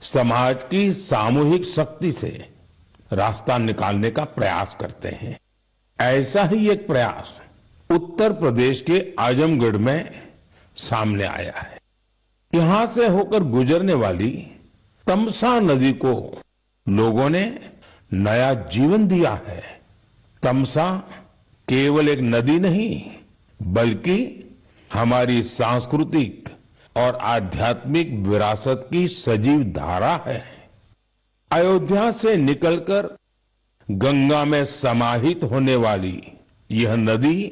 समाज की सामूहिक शक्ति से रास्ता निकालने का प्रयास करते हैं। ऐसा ही एक प्रयास उत्तर प्रदेश के आजमगढ़ में सामने आया है। यहां से होकर गुजरने वाली तमसा नदी को लोगों ने नया जीवन दिया है। तमसा केवल एक नदी नहीं, बल्कि हमारी सांस्कृतिक और आध्यात्मिक विरासत की सजीव धारा है। अयोध्या से निकलकर गंगा में समाहित होने वाली यह नदी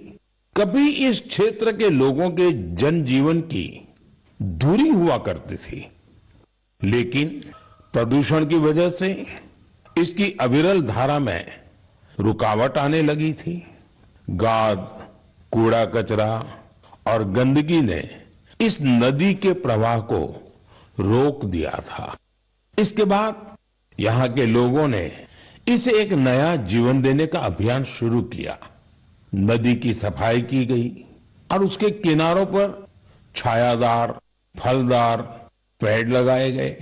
कभी इस क्षेत्र के लोगों के जनजीवन की धुरी हुआ करती थी, लेकिन प्रदूषण की वजह से इसकी अविरल धारा में रुकावट आने लगी थी। गाद, कूड़ा कचरा और गंदगी ने इस नदी के प्रवाह को रोक दिया था। इसके बाद यहाँ के लोगों ने इसे एक नया जीवन देने का अभियान शुरू किया। नदी की सफाई की गई और उसके किनारों पर छायादार, फलदार पेड़ लगाए गए।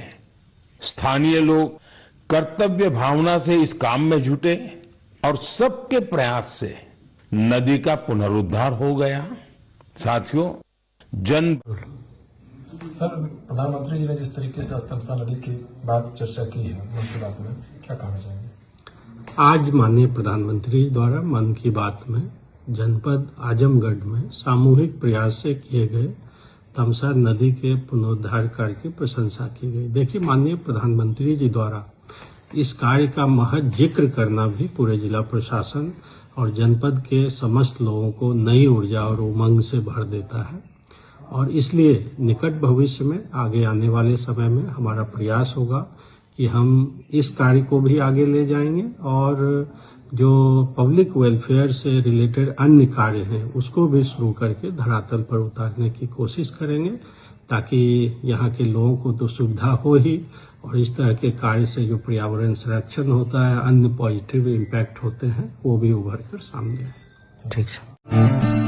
स्थानीय लोग कर्तव्य भावना से इस काम में जुटे और सबके प्रयास से नदी का पुनरुद्धार हो गया। साथियों, सर, प्रधानमंत्री जी ने जिस तरीके से तमसा नदी की बात चर्चा की है मन की बात में, क्या कहना चाहेंगे? आज माननीय प्रधानमंत्री द्वारा मन की बात में जनपद आजमगढ़ में सामूहिक प्रयास से किए गए तमसा नदी के पुनरुद्धार कार्य की प्रशंसा की गई। देखिए, माननीय प्रधानमंत्री जी द्वारा इस कार्य का महज जिक्र करना भी पूरे जिला प्रशासन और जनपद के समस्त लोगों को नई ऊर्जा और उमंग से भर देता है। और इसलिए निकट भविष्य में, आगे आने वाले समय में हमारा प्रयास होगा कि हम इस कार्य को भी आगे ले जाएंगे और जो पब्लिक वेलफेयर से रिलेटेड अन्य कार्य हैं उसको भी शुरू करके धरातल पर उतारने की कोशिश करेंगे, ताकि यहाँ के लोगों को तो सुविधा हो ही, और इस तरह के कार्य से जो पर्यावरण संरक्षण होता है, अन्य पॉजिटिव इम्पैक्ट होते हैं, वो भी उभर कर सामने आए। ठीक है।